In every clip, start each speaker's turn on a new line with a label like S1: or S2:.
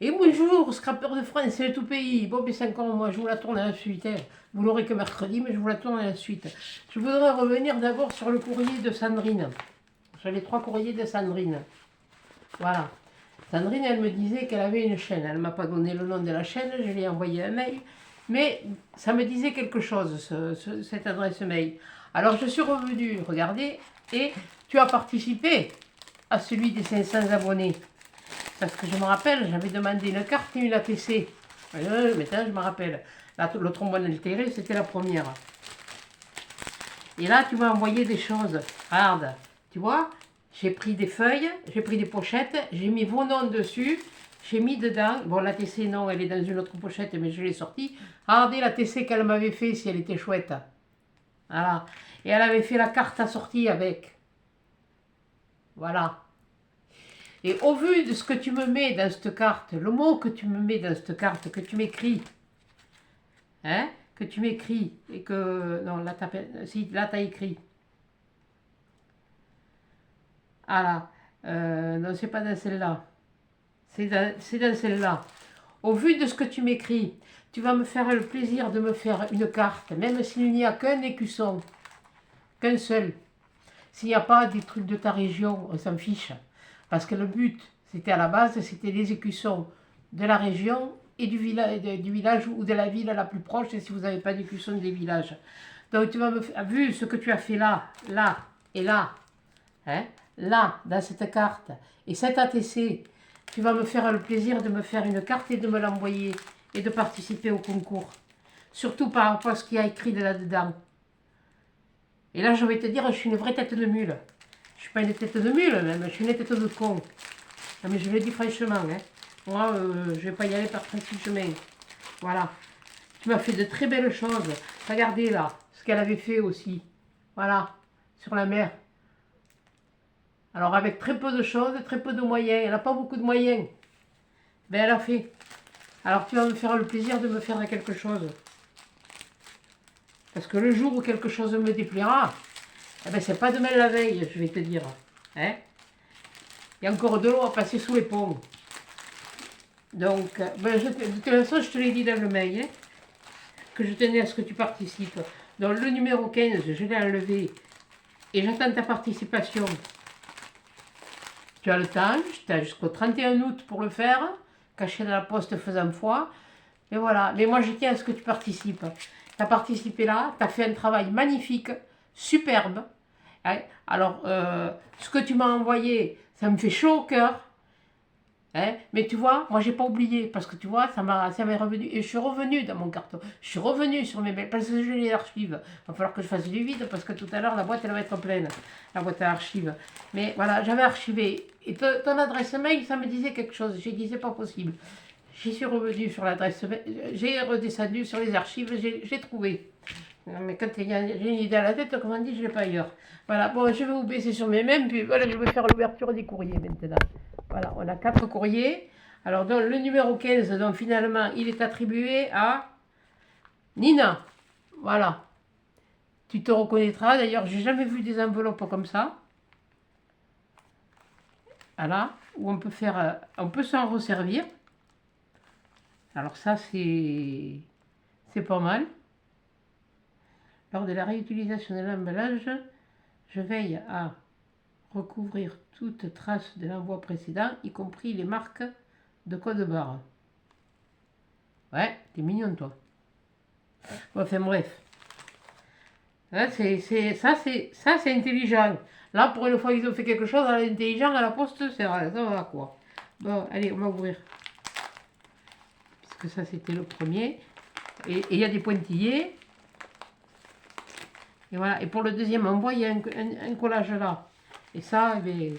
S1: Et bonjour, scrapper de France, c'est tout pays. Bon, mais c'est encore moi, je vous la tourne à la suite. Hein. Vous l'aurez que mercredi, mais je vous la tourne à la suite. Je voudrais revenir d'abord sur le courrier de Sandrine. Sur les 3 courriers de Sandrine. Voilà. Sandrine, elle me disait qu'elle avait une chaîne. Elle ne m'a pas donné le nom de la chaîne, je lui ai envoyé un mail. Mais ça me disait quelque chose, cette adresse mail. Alors je suis revenue regarder et tu as participé à celui des 500 abonnés. Parce que je me rappelle, j'avais demandé une carte et une ATC. Maintenant, je me rappelle. Le trombone altéré, c'était la première. Et là, tu m'as envoyé des choses. Regarde, tu vois, j'ai pris des feuilles, j'ai pris des pochettes, j'ai mis vos noms dessus, j'ai mis dedans. Bon, l'ATC, non, elle est dans une autre pochette, mais je l'ai sortie. Regardez l'ATC qu'elle m'avait fait, si elle était chouette. Voilà. Et elle avait fait la carte assortie avec. Voilà. Et au vu de ce que tu me mets dans cette carte, le mot que tu me mets dans cette carte, que tu m'écris, hein, que tu m'écris, et que... Non, là, si, là, tu as écrit. Ah là, non, c'est pas dans celle-là. C'est dans celle-là. Au vu de ce que tu m'écris, tu vas me faire le plaisir de me faire une carte, même s'il n'y a qu'un écusson, qu'un seul. S'il n'y a pas des trucs de ta région, on s'en fiche. Parce que le but, c'était à la base, c'était les écussons de la région et du village ou de la ville la plus proche, et si vous n'avez pas d'écussons des villages. Donc tu vas me faire, vu ce que tu as fait là, là et là, hein, là, dans cette carte, et cette ATC, tu vas me faire le plaisir de me faire une carte et de me l'envoyer, et de participer au concours. Surtout par rapport à ce qu'il y a écrit là-dedans. Et là, je vais te dire, je suis une vraie tête de mule. Je suis pas une tête de mule, même, je suis une tête de con. Non, mais je le dis franchement, hein. Moi, je vais pas y aller par principe chemin. Voilà. Tu m'as fait de très belles choses. Regardez là, ce qu'elle avait fait aussi. Voilà, sur la mer. Alors, avec très peu de choses, très peu de moyens. Elle n'a pas beaucoup de moyens. Ben, elle a fait. Alors, tu vas me faire le plaisir de me faire quelque chose. Parce que le jour où quelque chose me déplaira, eh ben, c'est pas demain la veille, je vais te dire. Hein? Il y a encore de l'eau à passer sous les ponts. Donc, ben, de toute façon, je te l'ai dit dans le mail, hein, que je tenais à ce que tu participes. Donc, le numéro 15, je l'ai enlevé et j'attends ta participation. Tu as le temps, tu as jusqu'au 31 août pour le faire, caché dans la poste faisant foi. Et voilà. Mais moi, je tiens à ce que tu participes. Tu as participé là, tu as fait un travail magnifique, superbe. Hein. Alors, ce que tu m'as envoyé, ça me fait chaud au cœur. Hein, mais tu vois, moi j'ai pas oublié, parce que tu vois, ça m'est revenu, et je suis revenu dans mon carton, je suis revenu sur mes mails, parce que je les archives, il va falloir que je fasse du vide, parce que tout à l'heure la boîte elle va être pleine, la boîte à archives, mais voilà, j'avais archivé, et ton adresse mail, ça me disait quelque chose, j'ai dit c'est pas possible, j'y suis revenu sur l'adresse mail, j'ai redescendu sur les archives, j'ai trouvé, mais quand j'ai une idée à la tête, comme on dit, je l'ai pas ailleurs, voilà, bon, je vais vous baisser sur mes mails, puis voilà, je vais faire l'ouverture des courriers maintenant. Voilà, on a 4 courriers. Alors, dans le numéro 15, donc finalement, il est attribué à Nina. Voilà. Tu te reconnaîtras. D'ailleurs, j'ai jamais vu des enveloppes comme ça. Voilà. Où on peut faire, on peut s'en resservir. Alors ça, c'est pas mal. Lors de la réutilisation de l'emballage, je veille à recouvrir toute trace de l'envoi précédent, y compris les marques de code barre. Ouais, t'es mignon toi. Enfin bref. Hein, c'est intelligent. Là, pour une fois qu'ils ont fait quelque chose à l'intelligent, à la poste, ça va quoi. Bon, allez, on va ouvrir. Parce que ça, c'était le premier. Et il y a des pointillés. Et voilà. Et pour le deuxième envoi, il y a un collage là. Et ça, eh bien,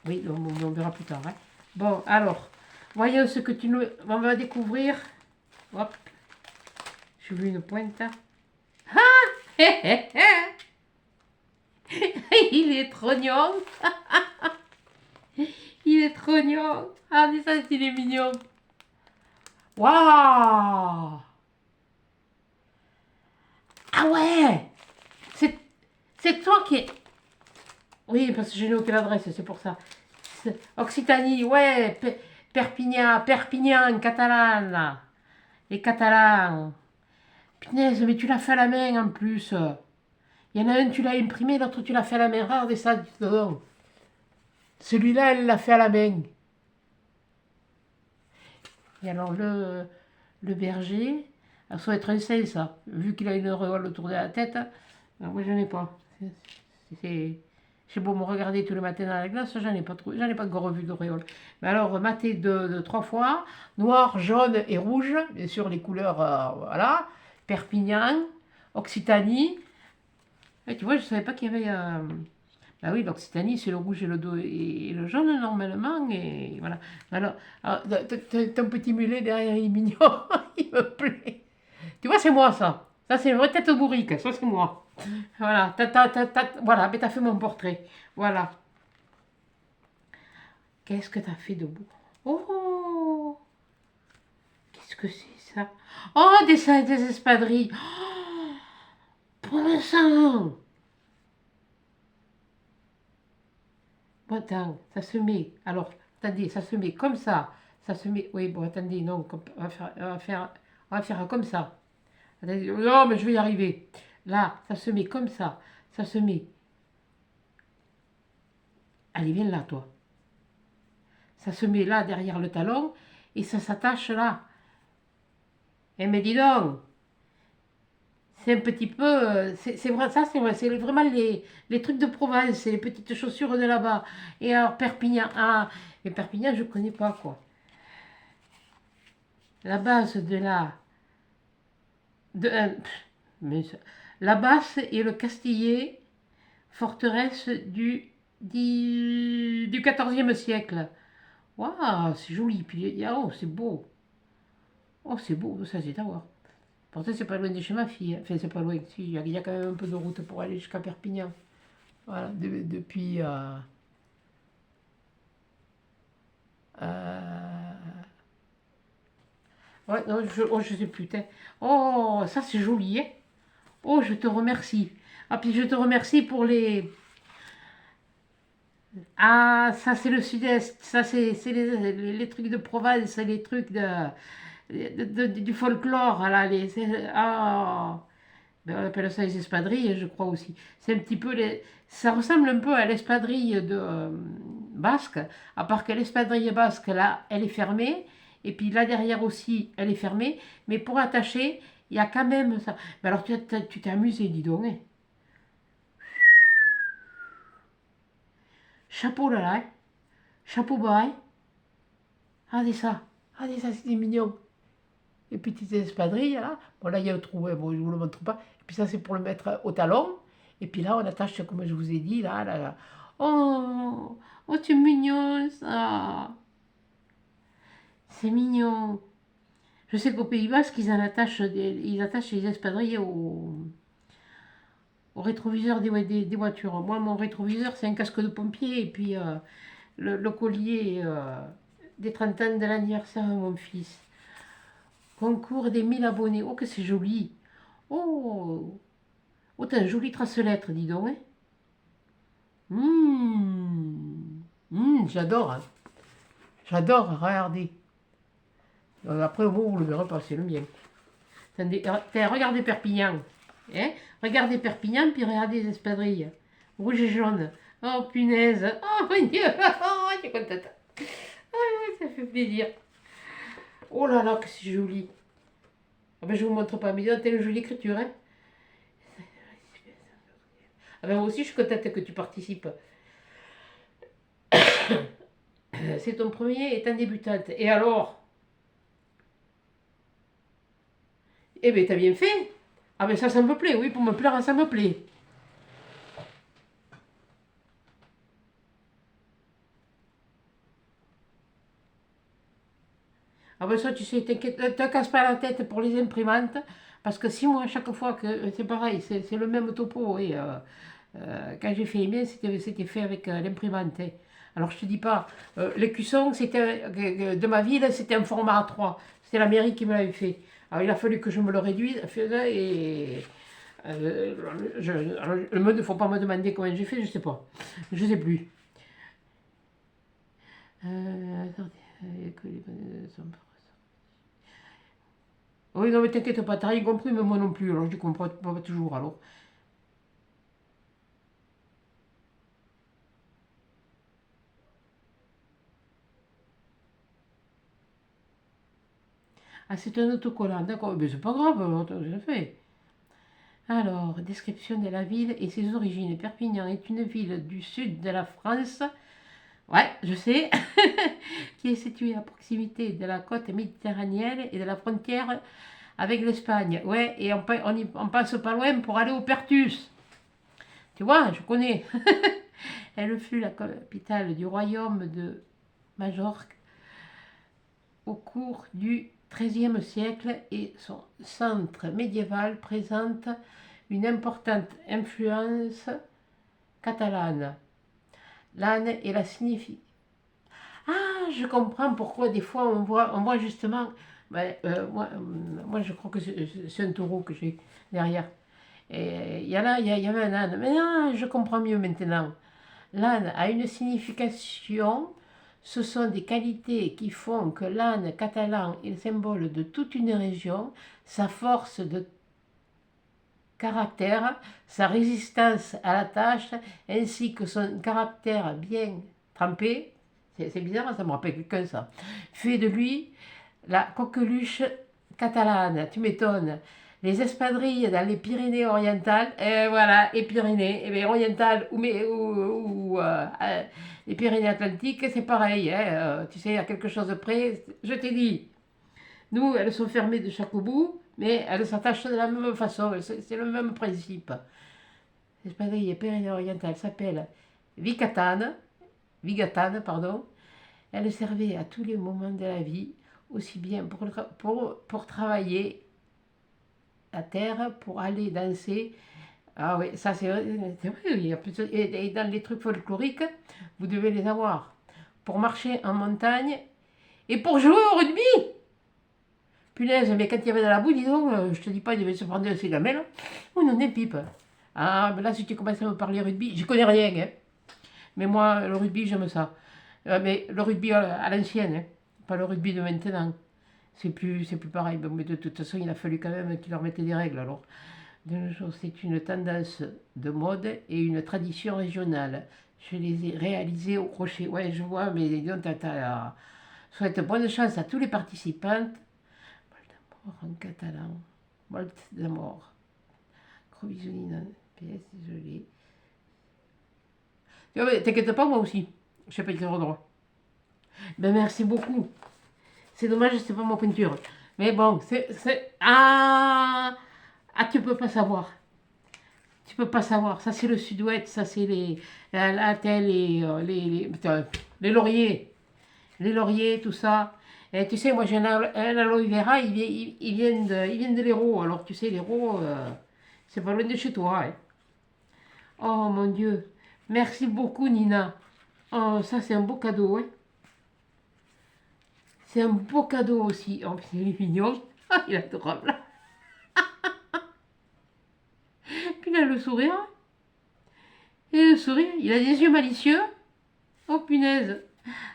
S1: oui, on verra plus tard. Hein. Bon, alors, voyons ce que tu nous... On va découvrir. Hop. J'ai vu une pointe. Ah il est trognon. Il est trognon. Ah, mais ça, il est mignon. Waouh. Ah ouais. C'est toi qui... Oui, parce que j'ai noté l'adresse, c'est pour ça. Occitanie, ouais. Perpignan, Perpignan, catalane. Les Catalans. Punaise, mais tu l'as fait à la main en plus. Il y en a un, tu l'as imprimé, l'autre, tu l'as fait à la main. Regardez ça, dis donc. Celui-là, elle l'a fait à la main. Et alors, le berger, ça doit être un 6, ça. Vu qu'il a une auréole autour de la tête. Alors, moi, je n'en ai pas. J'ai beau me regarder tous les matins dans la glace, j'en ai pas trop, j'en ai pas encore vu d'auréole. Mais alors, maté de 3 fois, noir, jaune et rouge, bien sûr les couleurs, voilà, Perpignan, Occitanie. Et tu vois, je savais pas qu'il y avait. Bah oui, l'Occitanie, c'est le rouge et et le jaune normalement, et voilà. Alors, ton petit mulet derrière, il est mignon, il me plaît. Tu vois, c'est moi ça. Ça, c'est une vraie tête bourrique, ça, c'est moi. Voilà, voilà, mais t'as fait mon portrait. Voilà. Qu'est-ce que t'as fait de beau? Oh, qu'est-ce que c'est ça? Oh, des espadrilles. Oh, pour le sang. Bon, attends, ça se met. Alors, attendez, ça se met comme ça. Ça se met. Oui, bon, attendez, non, on va faire comme ça. Attendez, non, mais je vais y arriver. Là, ça se met comme ça. Ça se met. Allez, viens là, toi. Ça se met là derrière le talon et ça s'attache là. Et me dis donc, c'est un petit peu, c'est vrai, ça c'est vrai, c'est vraiment les trucs de province, c'est les petites chaussures de là-bas. Et alors Perpignan, ah, mais Perpignan je connais pas quoi. La base de de, mais la basse et le Castillet, forteresse du 14e siècle. Waouh, c'est joli, puis oh c'est beau, oh c'est beau, ça c'est à voir. Pourtant, c'est pas loin de chez ma fille. Enfin, c'est pas loin. Si, il y a quand même un peu de route pour aller jusqu'à Perpignan. Voilà, depuis. Euh, ouais, non, je sais plus. Oh, ça c'est joli, hein. Oh, je te remercie. Ah, puis je te remercie pour les. Ah, ça c'est le sud-est. Ça c'est les trucs de Provence, les trucs du folklore. Là, ah. Ben, on appelle ça les espadrilles, je crois aussi. C'est un petit peu ça ressemble un peu à l'espadrille de basque, à part que l'espadrille basque, là, elle est fermée, et puis là derrière aussi, elle est fermée, mais pour attacher, il y a quand même ça. Mais alors tu t'es amusé, dis donc, hein. Chapeau là, là, hein. Chapeau bas, hein. Regardez ça, c'est mignon. Les petites espadrilles, là. Bon, là, il y a un trou, hein, bon, je ne vous le montre pas. Et puis ça, c'est pour le mettre au talon. Et puis là, on attache, comme je vous ai dit, là, là, là. Oh, oh, c'est mignon, ça. C'est mignon. Je sais qu'au Pays Basque, ils attachent les espadrilles au rétroviseur des voitures. Moi, mon rétroviseur, c'est un casque de pompier. Et puis, le collier des 30 ans de l'anniversaire de mon fils. Concours des 1000 abonnés. Oh, que c'est joli. Oh, oh, t'as une jolie trace-lettre, dis donc, hein. J'adore, hein. J'adore, regardez. Après, vous le verrez pas, c'est le mien. Attendez, regardez Perpignan. Hein? Regardez Perpignan, puis regardez les espadrilles. Rouge et jaune. Oh, punaise. Oh, mon Dieu. Oh, je suis contente. Oh, ça fait plaisir. Oh là là, que c'est joli. Ah ben, je vous montre pas, mais t'as une jolie écriture, hein. Ah ben, moi aussi, je suis contente que tu participes. C'est ton premier étant débutante. Et alors? Eh bien, t'as bien fait. Ah ben ça me plaît, oui, pour me plaire, ça me plaît. Ah ben ça, tu sais, t'inquiète, ne te casse pas la tête pour les imprimantes, parce que si moi, à chaque fois que c'est pareil, c'est le même topo, et quand j'ai fait les miens, c'était fait avec l'imprimante, hein. Alors je te dis pas, l'écusson, c'était de ma ville, c'était un format A3. C'était la mairie qui me l'avait fait. Alors il a fallu que je me le réduise, et il ne faut pas me demander comment j'ai fait, je sais pas. Je sais plus. Attendez, que les... Oui, non, mais t'inquiète pas, t'as rien compris, mais moi non plus, alors je comprends pas toujours, alors. Ah, c'est un autocollant, d'accord, mais c'est pas grave, je le fais. Alors, description de la ville et ses origines. Perpignan est une ville du sud de la France, ouais, je sais, qui est située à proximité de la côte méditerranéenne et de la frontière avec l'Espagne. Ouais, et on passe pas loin pour aller au Pertus. Tu vois, je connais. Elle fut la capitale du royaume de Majorque au cours du XIIIe siècle et son centre médiéval présente une importante influence catalane. L'âne et la signifie. Ah, je comprends pourquoi des fois on voit justement. Ben, moi, je crois que c'est un taureau que j'ai derrière. Et il y avait un âne. Mais non, je comprends mieux maintenant. L'âne a une signification. Ce sont des qualités qui font que l'âne catalan est le symbole de toute une région. Sa force de caractère, sa résistance à la tâche, ainsi que son caractère bien trempé, c'est bizarre, ça me rappelle quelqu'un ça, fait de lui la coqueluche catalane, tu m'étonnes. Les espadrilles dans les Pyrénées orientales, et voilà, les Pyrénées, et bien orientales ou les Pyrénées atlantiques, c'est pareil, hein, tu sais, à quelque chose de près, je t'ai dit. Nous, elles sont fermées de chaque bout, mais elles s'attachent de la même façon, c'est le même principe. L'espadrille pyrénées-orientale s'appelle Vigatane, pardon. Elle servait à tous les moments de la vie, aussi bien pour travailler la terre, pour aller danser. Ah oui, ça c'est vrai, il y a et dans les trucs folkloriques, vous devez les avoir. Pour marcher en montagne et pour jouer au rugby. Punaise, mais quand il y avait dans la boue, dis donc, je te dis pas, il devait se prendre ses gamelles. Ou non, des pipes. Ah, mais là, si tu commences à me parler rugby, j'y connais rien, hein. Mais moi, le rugby, j'aime ça. Mais le rugby à l'ancienne, hein. Pas le rugby de maintenant. C'est plus pareil. Bon, mais de toute façon, il a fallu quand même qu'ils leur mettaient des règles, alors. De nos jours, c'est une tendance de mode et une tradition régionale. Je les ai réalisés au crochet. Ouais, je vois, mais donc, souhaite bonne chance à tous les participants. En catalan. Molt d'amour. Gros bisous, Nina. PS, désolé. T'inquiète pas, moi aussi. Je sais pas écrire droit. Ben, merci beaucoup. C'est dommage, c'est pas ma peinture. Mais bon, Ah, tu peux pas savoir. Tu peux pas savoir. Ça, c'est le sud-ouest. Ça, c'est la telle et putain, les lauriers. Les lauriers, tout ça. Et tu sais, moi j'ai un aloe vera, ils viennent de l'Hérault. Alors tu sais, l'Hérault, c'est pas loin de chez toi, hein. Oh mon Dieu. Merci beaucoup, Nina. Oh, ça c'est un beau cadeau, hein. C'est un beau cadeau aussi. Oh, c'est mignon. Ah, il est adorable. Puis il a le sourire. Et le sourire, il a des yeux malicieux. Oh punaise.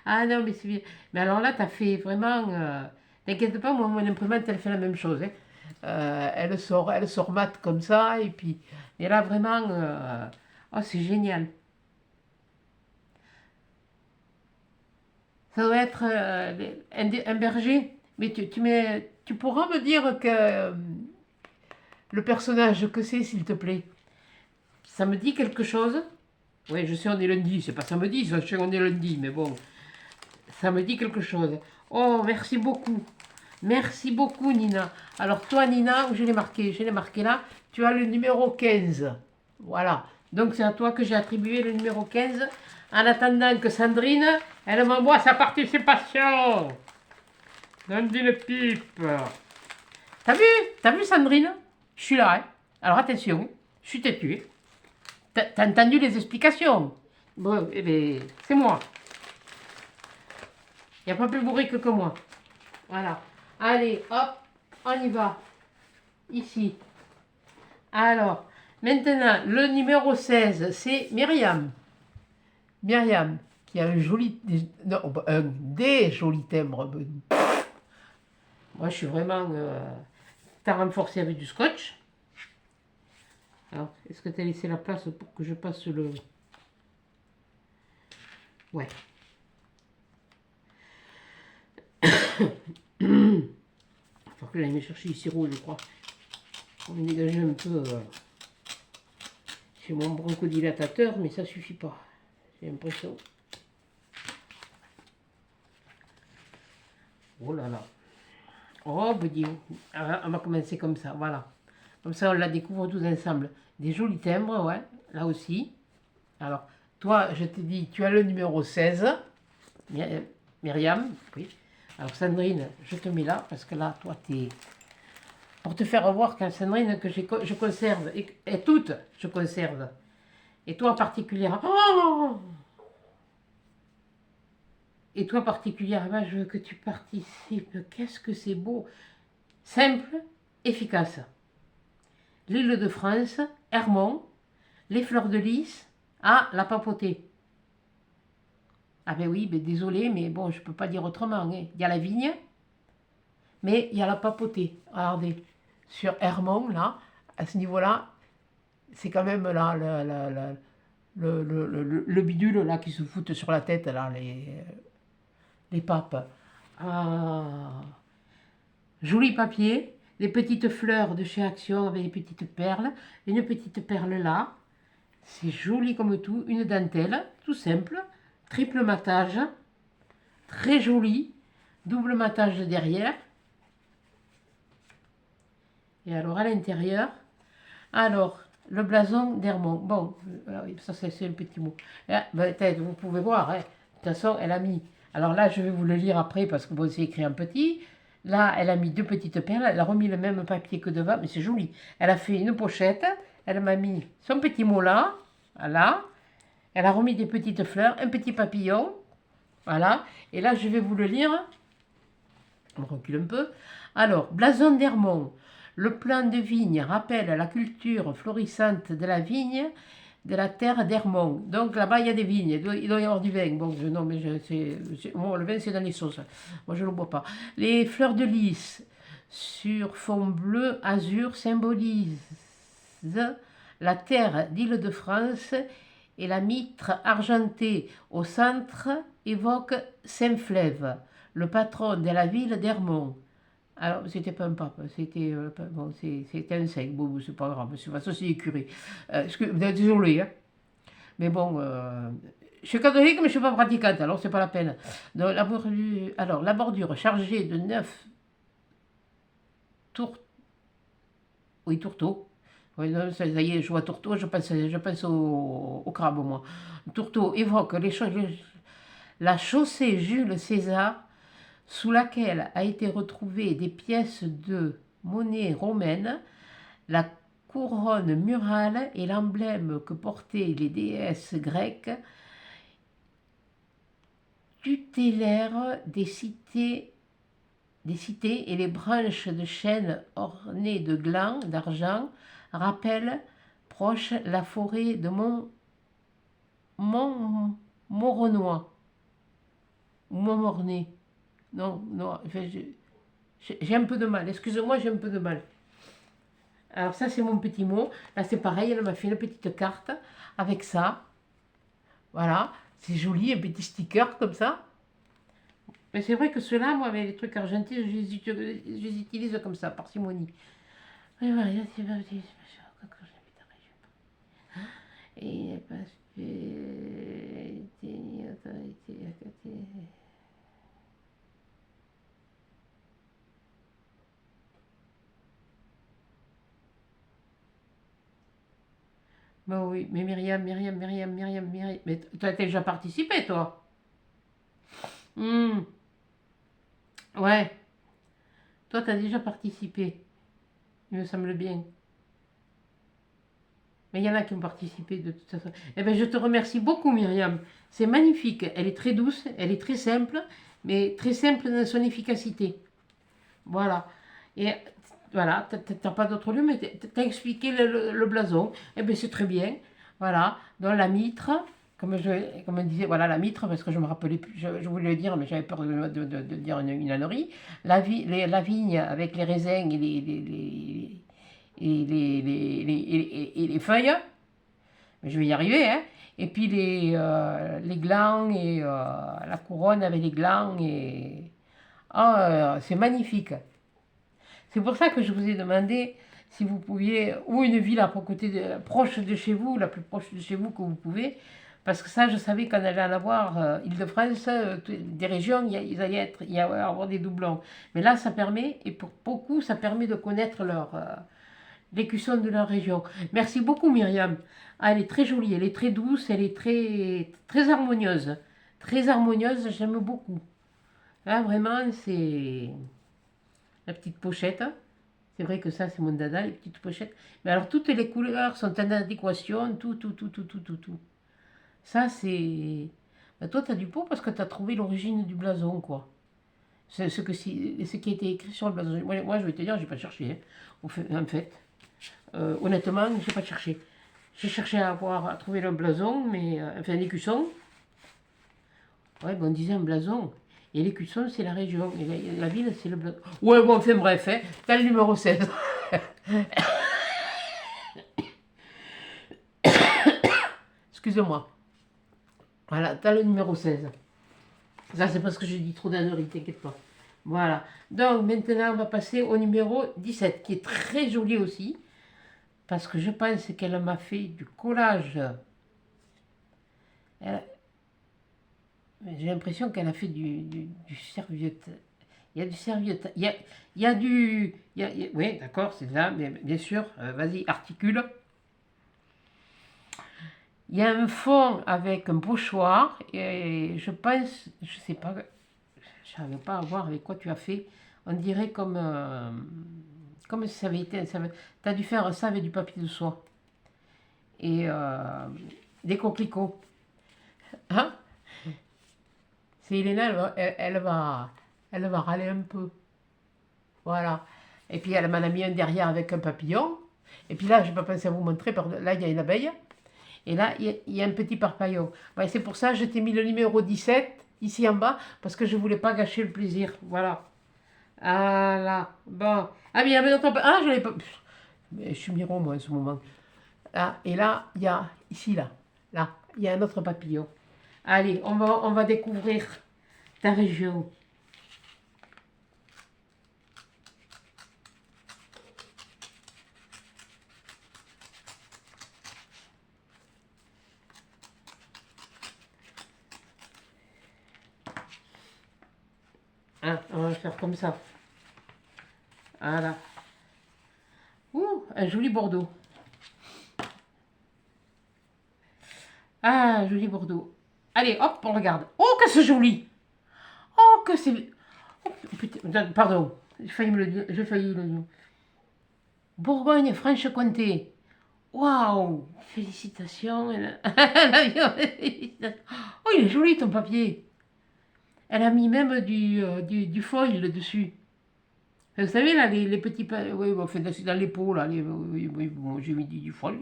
S1: Ah non, mais c'est bien. Mais alors là, t'as fait vraiment. T'inquiète pas, moi, mon imprimante, elle fait la même chose, hein. Elle sort mat comme ça, et puis. Et là, vraiment. Oh, c'est génial. Ça doit être un berger. Mais tu pourras me dire que le personnage que c'est, s'il te plaît. Ça me dit quelque chose. Oui, je sais, on est lundi. C'est pas samedi, je sais, on est lundi, mais bon. Ça me dit quelque chose. Oh, merci beaucoup. Merci beaucoup, Nina. Alors, toi, Nina, où je l'ai marqué? Je l'ai marqué là. Tu as le numéro 15. Voilà. Donc, c'est à toi que j'ai attribué le numéro 15. En attendant que Sandrine, elle m'envoie sa participation. Donne le pipe. T'as vu? T'as vu, Sandrine? Je suis là, hein. Alors, attention. Je suis têtu. T'as entendu les explications? Bon, eh bien, c'est moi. Il n'y a pas plus bourrique que moi. Voilà. Allez, hop, on y va. Ici. Alors, maintenant, le numéro 16, c'est Myriam. Myriam, y a un joli, non, des jolis timbres. Moi, je suis vraiment... T'as renforcé avec du scotch. Alors, est-ce que tu as laissé la place pour que je passe le... Ouais. Il faut que j'aille me chercher du sirop, je crois. On va dégager un peu... J'ai mon bronchodilatateur, mais ça suffit pas. J'ai l'impression. Oh là là. Oh, ben on va commencer comme ça, voilà. Comme ça, on la découvre tous ensemble. Des jolis timbres, ouais, là aussi. Alors, toi, je te dis, tu as le numéro 16. Myriam, oui. Alors, Sandrine, je te mets là, parce que là, toi, t'es... Pour te faire voir qu'un Sandrine que je conserve, et toutes, je conserve. Et toi, particulièrement... Oh, et toi, particulièrement, je veux que tu participes. Qu'est-ce que c'est beau. Simple, efficace. L'île de France, Hermont, les fleurs de lys, ah, la papauté. Ah ben oui, ben désolé, mais bon, je ne peux pas dire autrement. Hein. Il y a la vigne, mais il y a la papauté. Regardez, sur Hermont, là, à ce niveau-là, c'est quand même là, le bidule là qui se foutent sur la tête, là, les papes. Ah, joli papier, des petites fleurs de chez Action avec des petites perles, une petite perle là, c'est joli comme tout, une dentelle, tout simple, triple matage, très joli, double matage derrière, et alors à l'intérieur, alors le blason d'Hermont, bon, ça c'est le petit mot, peut-être vous pouvez voir, hein. De toute façon elle a mis, alors là je vais vous le lire après parce que bon c'est écrit en petit. Là, elle a mis deux petites perles, elle a remis le même papier que devant, mais c'est joli. Elle a fait une pochette, elle m'a mis son petit mot là, voilà. Elle a remis des petites fleurs, un petit papillon, voilà. Et là, je vais vous le lire. On recule un peu. Alors, blason d'Hermont. Le plan de vigne rappelle la culture florissante de la vigne de la terre d'Hermont. Donc là-bas, il y a des vignes, il doit y avoir du vin. Bon, non, mais moi, le vin, c'est dans les sauces. Moi, je ne le bois pas. Les fleurs de lys sur fond bleu azur symbolisent la terre d'Île-de-France et la mitre argentée au centre évoque Saint-Flève, le patron de la ville d'Hermont. Alors, c'était pas un pape, c'était bon, un saint. Bon, c'est pas grave, c'est c'est écuré. Désolé, hein. Mais bon, je suis catholique, mais je suis pas pratiquante, alors c'est pas la peine. Donc, la bordure chargée de 9 tourteaux. Oui, non, ça y est, je vois tourteau, je pense au crabe, moi. Tourteau évoque la chaussée Jules César, sous laquelle a été retrouvée des pièces de monnaie romaine, la couronne murale et l'emblème que portaient les déesses grecques tutélaires des cités et les branches de chêne ornées de glands d'argent rappellent proche la forêt de Montmornois ou Montmornay. Non, enfin, j'ai un peu de mal. Excusez-moi, j'ai un peu de mal. Alors ça, c'est mon petit mot. Là, c'est pareil, elle m'a fait une petite carte avec ça. Voilà, c'est joli, un petit sticker comme ça. Mais c'est vrai que ceux-là, moi, avec les trucs argentés, je les utilise comme ça, parcimonie. Et voilà, c'est pas... Et parce que... Bah oui, mais Myriam. Mais tu as déjà participé, toi? Ouais, toi, tu as déjà participé. Il me semble bien. Mais il y en a qui ont participé de toute façon. Eh bien, je te remercie beaucoup, Myriam. C'est magnifique. Elle est très douce, elle est très simple, mais très simple dans son efficacité. Voilà. Et voilà, t'as pas d'autre lieu, mais t'as expliqué le blason. Eh bien, c'est très bien. Voilà. Dans la mitre, comme je disais, voilà la mitre, parce que je me rappelais plus, je voulais le dire, mais j'avais peur de dire une ânerie. La vigne avec les raisins et les feuilles, mais je vais y arriver, hein. Et puis les glands et la couronne avec les glands. C'est magnifique. C'est pour ça que je vous ai demandé si vous pouviez, ou une ville à côté proche de chez vous, la plus proche de chez vous que vous pouvez, parce que ça, je savais qu'on allait en avoir, Île-de-France, des régions, il y allait avoir des doublons. Mais là, ça permet, et pour beaucoup, ça permet de connaître l'écusson de leur région. Merci beaucoup, Myriam. Ah, elle est très jolie, elle est très douce, elle est très, très harmonieuse. Très harmonieuse, j'aime beaucoup. Là, vraiment, c'est la petite pochette. C'est vrai que ça, c'est mon dada, les petites pochettes. Mais alors, toutes les couleurs sont en adéquation, tout. Ça, c'est... Ben, toi, tu as du pot parce que tu as trouvé l'origine du blason, quoi. C'est ce qui a été écrit sur le blason. Moi, je vais te dire, j'ai pas cherché, hein. En fait, honnêtement, j'ai pas cherché. J'ai cherché à trouver le blason, mais... enfin, l'écusson. Ouais, ben, on disait un blason. Et l'écusson, c'est la région. Et la ville, c'est le blason. Ouais, bon, enfin, bref, hein. T'as le numéro 16. Excusez-moi. Voilà, t'as le numéro 16. Ça, c'est parce que j'ai dit trop d'âneries, t'inquiète pas. Voilà. Donc, maintenant, on va passer au numéro 17, qui est très joli aussi, parce que je pense qu'elle m'a fait du collage. J'ai l'impression qu'elle a fait du serviette. Il y a du serviette. Il y a du... oui, d'accord, c'est ça, bien sûr. Vas-y, articule. Il y a un fond avec un pochoir et je pense, je sais pas, je n'arrive pas à voir avec quoi tu as fait. On dirait comme si ça avait été, tu as dû faire ça avec du papier de soie et des coquelicots. Hein? C'est Elena, elle va râler un peu. Voilà. Et puis elle m'en a mis un derrière avec un papillon. Et puis là, je n'ai pas pensé à vous montrer, là il y a une abeille. Et là, il y a un petit parpaillon. Ouais, c'est pour ça que je t'ai mis le numéro 17 ici en bas, parce que je ne voulais pas gâcher le plaisir. Voilà. Voilà. Bon. Ah, mais il y avait d'autres... Ah, je l'ai pas... Mais je suis miro, moi, en ce moment. Ah, et là, il y a... Ici, là, il y a un autre papillon. Allez, on va découvrir ta région. Hein, on va faire comme ça. Voilà. Ouh, un joli Bordeaux. Ah, joli Bordeaux. Allez, hop, on regarde. Oh, que c'est joli! Oh, que c'est... Oh, putain, pardon, j'ai failli le dire. Bourgogne-Franche-Comté. Waouh! Félicitations. Oh, il est joli ton papier. Elle a mis même du foil dessus. Vous savez, là, les petits... Oui, bon, enfin, dans les pots, là. Oui, bon, j'ai mis du foil.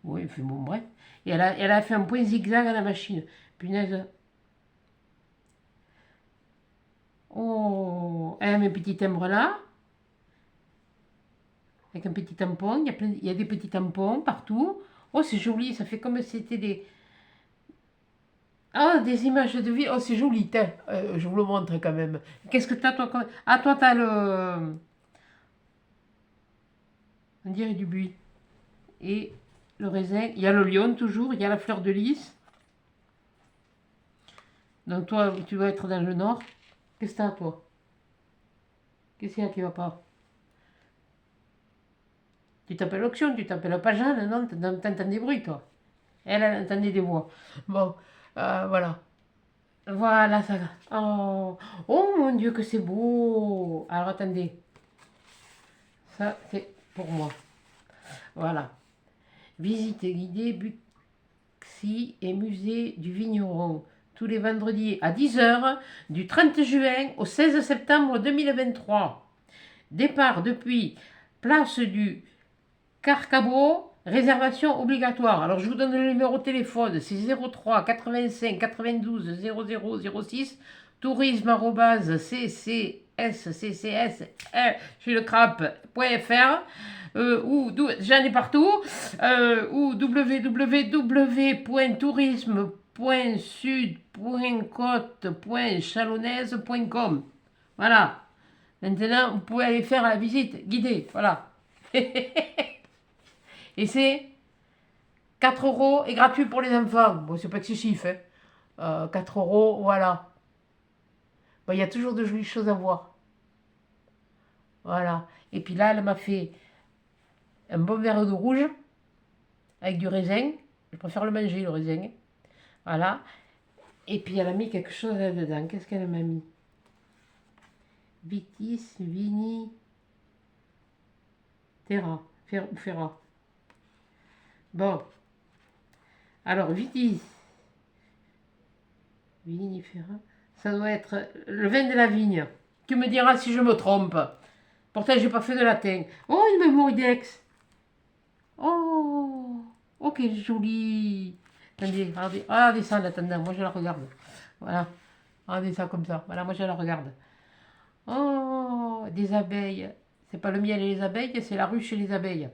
S1: Oui, enfin, bon, bref. Et elle a fait un point zigzag à la machine. Punaise. Oh, elle a mis un petit timbre là, avec un petit tampon. Il y a des petits tampons partout. Oh, c'est joli, ça fait comme si c'était des... Ah, des images de vie. Oh, c'est joli, tiens, je vous le montre quand même. Qu'est-ce que t'as, toi, Ah, toi, t'as le... On dirait du buis. Et le raisin. Il y a le lion, toujours. Il y a la fleur de lys. Donc, toi, tu dois être dans le nord. Qu'est-ce que t'as, toi? Qu'est-ce qu'il y a qui va pas? Tu t'appelles Auction, tu t'appelles pas Jeanne, non? T'entends des bruits, toi. Elle entendait des voix. Bon, voilà. Voilà, ça va. Oh, oh mon Dieu, que c'est beau. Alors, attendez. Ça, c'est pour moi. Voilà. Visite guidée Buxy et musée du Vigneron. Tous les vendredis à 10 h du 30 juin au 16 septembre 2023. Départ depuis place du Carcabo réservation obligatoire. Alors, je vous donne le numéro de téléphone, c'est 03 85 92 00 06, tourisme@ccss, chez le crap.fr, ou j'en ai partout, ou www.tourisme.sud.côte.chalonnaise.com. Voilà. Maintenant, vous pouvez aller faire la visite guidée. Voilà. Et c'est 4 € et gratuit pour les enfants. Bon, c'est pas excessif, hein. 4 €, voilà. Bon, il y a toujours de jolies choses à voir. Voilà. Et puis là, elle m'a fait un bon verre de rouge avec du raisin. Je préfère le manger, le raisin. Voilà. Et puis elle a mis quelque chose là-dedans. Qu'est-ce qu'elle m'a mis? Vitis, Vini, Terra, Ferra. Bon. Alors, Vitis, Vini, Ferra. Ça doit être le vin de la vigne. Tu me diras si je me trompe. Pourtant, j'ai pas fait de latin. Oh, une mémoridex. Oh, oh, quelle jolie. Attendez, regardez ça en attendant. Moi, je la regarde. Voilà. Regardez ça comme ça. Voilà, moi, je la regarde. Oh, des abeilles. C'est pas le miel et les abeilles, c'est la ruche et les abeilles.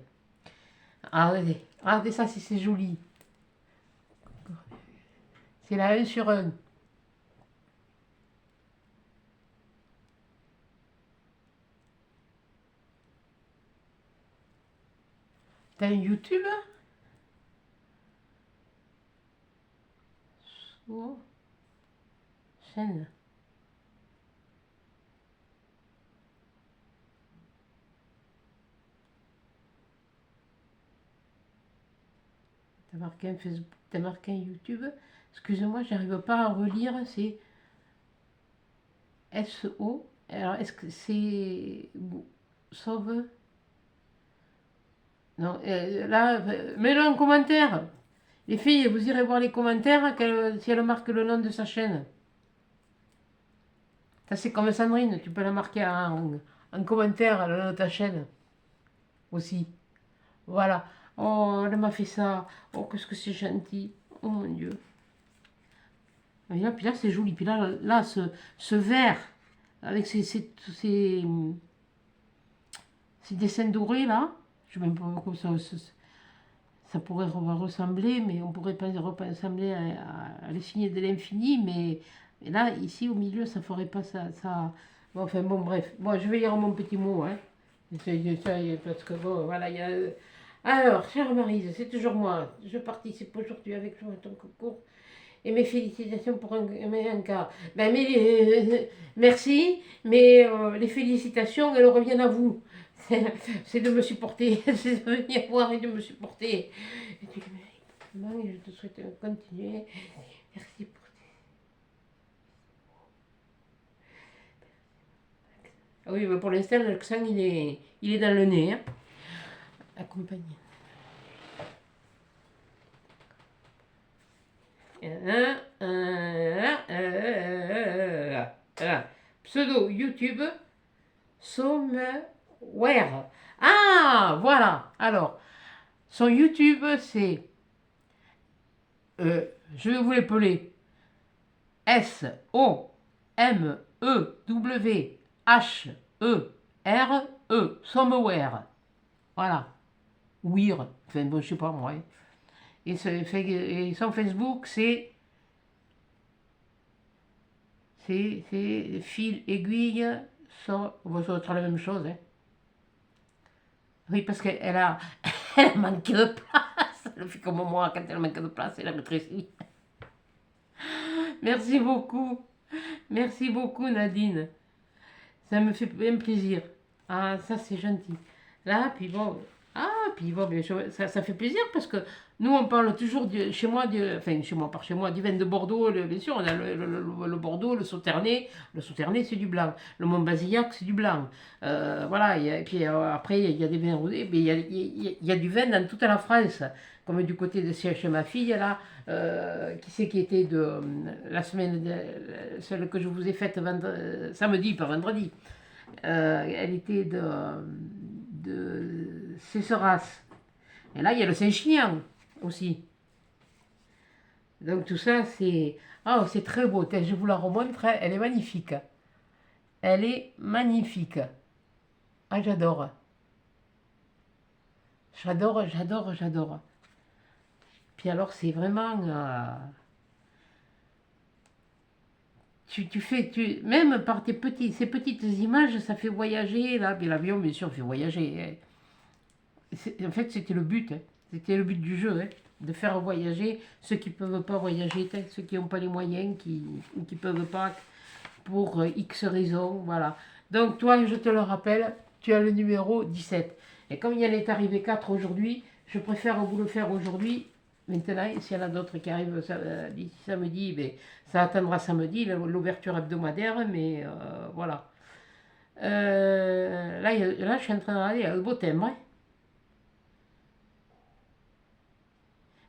S1: Regardez ça si c'est joli. C'est la 1 sur 1. T'as un YouTube? Oh. Chaîne. T'as marqué un Facebook, t'as marqué un YouTube. Excusez-moi, j'arrive pas à relire. C'est SO. Alors, est-ce que c'est sauve? Non, là, mets-le en commentaire. Les filles, vous irez voir les commentaires si elle marque le nom de sa chaîne. Ça, c'est comme Sandrine, tu peux la marquer en commentaire, le nom de ta chaîne aussi. Voilà. Oh, elle m'a fait ça. Oh, qu'est-ce que c'est gentil. Oh mon Dieu. Et là, puis là, c'est joli. Puis là ce vert, avec ces dessins dorés, là, je ne sais même pas comment ça pourrait ressembler, mais on pourrait pas ressembler à les signes de l'infini, mais là, ici, au milieu, ça ferait pas ça. Bon, enfin, bon, bref. Bon, je vais lire mon petit mot, hein. Parce que, bon, voilà, il y a... Alors, chère Maryse, c'est toujours moi. Je participe aujourd'hui avec toi à ton concours. Et mes félicitations pour un cas. Ben, merci, mais les félicitations, elles reviennent à vous. C'est de me supporter, c'est de venir voir et de me supporter. Et tu le mérites, et je te souhaite continuer. Merci pour Ah oui, mais pour l'instant, l'accent, il est dans le nez. Hein. Accompagné. Pseudo YouTube Somewhere. Ah, voilà. Alors, son YouTube, c'est... je vais vous l'épeler. SOMEWHERE. Somewhere. Voilà. Weir. Enfin, bon, je sais pas moi. Et son Facebook, c'est fil, aiguille, ça va être la même chose. Hein. Oui, parce qu'elle a, elle a manqué de place. Elle fait comme moi, quand elle manque de place, elle a rétréci. Merci beaucoup. Merci beaucoup, Nadine. Ça me fait bien plaisir. Ah, ça, c'est gentil. Là, puis bon, puis bon, ça fait plaisir parce que nous, on parle toujours chez moi, enfin chez moi, par chez moi, du vin de Bordeaux, bien sûr, on a le Bordeaux, le Sauternay. Le Sauternay, c'est du blanc. Le Mont-Bazillac, c'est du blanc. Voilà, et puis après, il y a des vins rosés, mais il y a du vin dans toute la France. Comme du côté de chez ma fille, là, qui c'est qui était de la semaine, celle que je vous ai faite samedi, pas vendredi. Elle était de Cesseras. Et là, il y a le Saint-Chinian aussi. Donc tout ça, c'est... Oh, c'est très beau. Je vous la remontre, elle est magnifique. Elle est magnifique. Ah, j'adore. J'adore, j'adore, j'adore. Puis alors, c'est vraiment... tu fais... même par ces petites images, ça fait voyager. Là, mais l'avion, bien sûr, fait voyager. En fait, c'était le but. Hein. C'était le but du jeu. Hein, de faire voyager ceux qui ne peuvent pas voyager, ceux qui n'ont pas les moyens, ou qui ne peuvent pas pour X raisons. Voilà. Donc, toi, je te le rappelle, tu as le numéro 17. Et comme il en est arrivé 4 aujourd'hui, je préfère vous le faire aujourd'hui. Maintenant, s'il y en a d'autres qui arrivent d'ici samedi, ben, ça attendra samedi, l'ouverture hebdomadaire, mais voilà. Là, je suis en train de regarder le beau thème. Hein.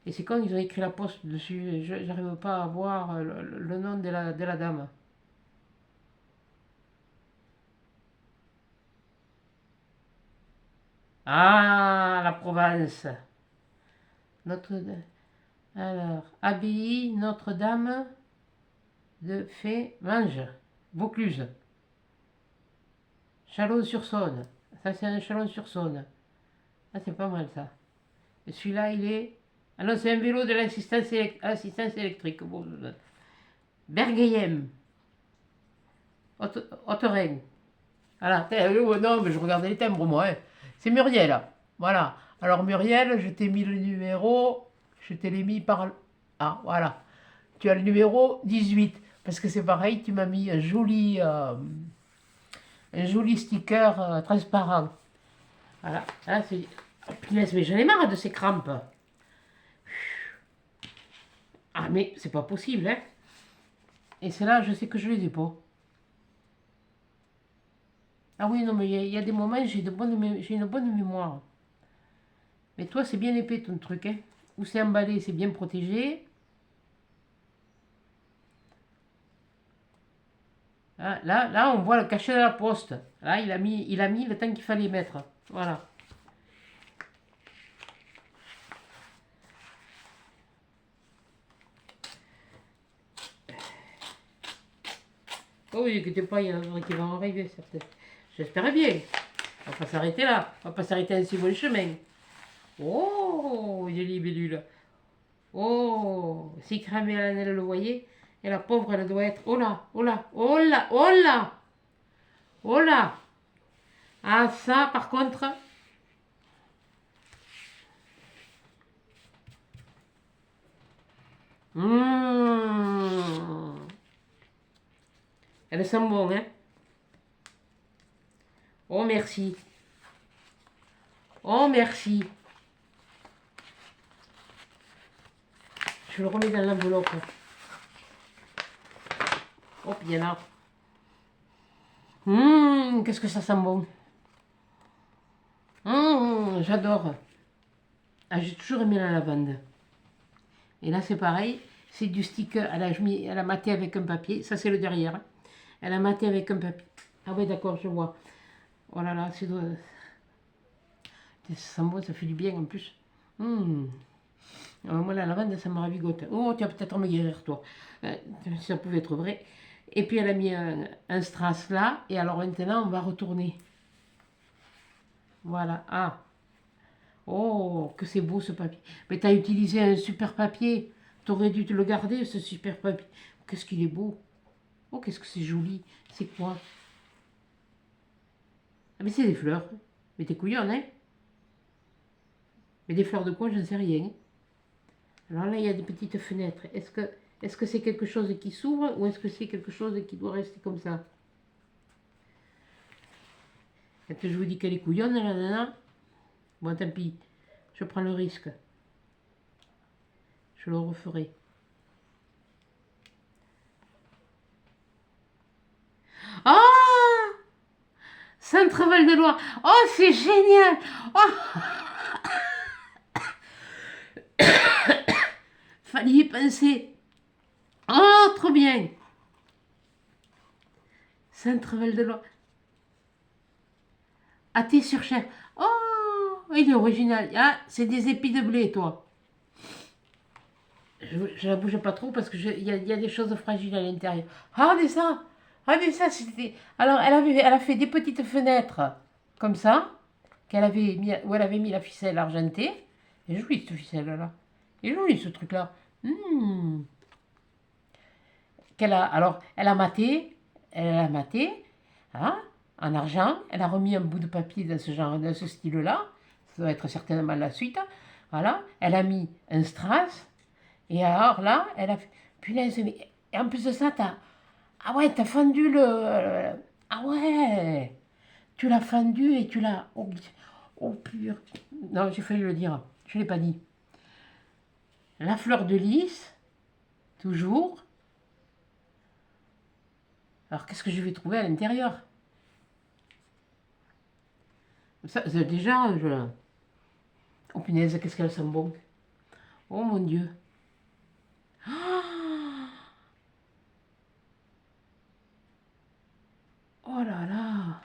S1: Et c'est quand ils ont écrit la poste dessus, je n'arrive pas à voir le nom de la dame. Ah, la Provence. Notre, alors, Abbaye Notre-Dame de Fémange, Vaucluse. Chalon-sur-Saône. Ça, c'est un Chalon-sur-Saône. Ah, c'est pas mal ça. Et celui-là, il est. Ah non, c'est un vélo de l'assistance électrique. Bon, Bergueillem. Haute-Rhin. Voilà. Non, mais je regardais les timbres, moi. Hein. C'est Muriel. Voilà. Alors, Muriel, je t'ai mis le numéro. Je te l'ai mis par. Ah, voilà. Tu as le numéro 18. Parce que c'est pareil, tu m'as mis un joli sticker transparent. Voilà. Là, c'est. Oh, punaise, mais j'en ai marre de ces crampes. Ah, mais c'est pas possible, hein. Et celles-là, je sais que je les ai pas. Ah oui, non, mais il y a des moments, j'ai une bonne mémoire. Mais toi, c'est bien épais ton truc, hein. Où c'est emballé, c'est bien protégé. Ah, là, on voit le cachet de la poste. Là, il a mis le temps qu'il fallait mettre. Voilà. Oh oui, inquiétez pas, il y en a qui vont arriver, certains. J'espère bien. On va pas s'arrêter là. On va pas s'arrêter ainsi sur le chemin. Oh, il y a les bellules. Oh, si cramé à elle le voyait, et la pauvre, elle doit être. Oh là, oh là, oh là, oh là, oh là. Ah, ça, par contre. Mmh. Elles sont bonnes, hein. Oh, merci. Oh, merci. Je le remets dans l'enveloppe. Hop, il y en a. Qu'est-ce que ça sent bon. J'adore. Ah, j'ai toujours aimé la lavande. Et là, c'est pareil. C'est du stick. Elle a maté avec un papier. Ça, c'est le derrière. Elle a maté avec un papier. Ah ouais, d'accord, je vois. Oh là là, c'est... Ça sent bon, ça fait du bien en plus. Moi, la lavande, ça me ravigote. Oh, tu vas peut-être me guérir, toi. Si ça pouvait être vrai. Et puis, elle a mis un strass là. Et alors, maintenant, on va retourner. Voilà. Ah. Oh, que c'est beau, ce papier. Mais tu as utilisé un super papier. Tu aurais dû te le garder, ce super papier. Qu'est-ce qu'il est beau. Oh, qu'est-ce que c'est joli. C'est quoi? Ah, mais c'est des fleurs. Mais t'es couillonne, hein? Mais des fleurs de quoi, je ne sais rien. Alors là, il y a des petites fenêtres. Est-ce que c'est quelque chose qui s'ouvre ou est-ce que c'est quelque chose qui doit rester comme ça? Quand je vous dis qu'elle est couillonne, la nana, bon, tant pis. Je prends le risque. Je le referai. Oh! Centre-Val de Loire. Oh, c'est génial! Oh! Fallait y penser. Oh, trop bien! Centre-Val de Loire. À Thé-sur-Cher. Oh! il est original. Ah, c'est des épis de blé, toi. Je la bouge pas trop parce que y a des choses fragiles à l'intérieur. Regardez ça. Regardez ça. Alors, elle a fait des petites fenêtres comme ça, où elle avait mis la ficelle argentée. Elle est jolie, cette ficelle-là. Elle est jolie, ce truc-là. Alors, elle a maté, hein, en argent. Elle a remis un bout de papier dans ce genre, dans ce style-là. Ça doit être certainement la suite. Voilà. Elle a mis un strass. Et alors là, elle a fait. Punaise, mais. Et en plus de ça, ah ouais, t'as fendu ah ouais! Tu l'as fendu et tu l'as. Oh pur. Non, j'ai failli le dire. Je ne l'ai pas dit. La fleur de lys, toujours. Alors, qu'est-ce que je vais trouver à l'intérieur? Ça, déjà, oh punaise, qu'est-ce qu'elle sent bon. Oh mon Dieu. Oh là là.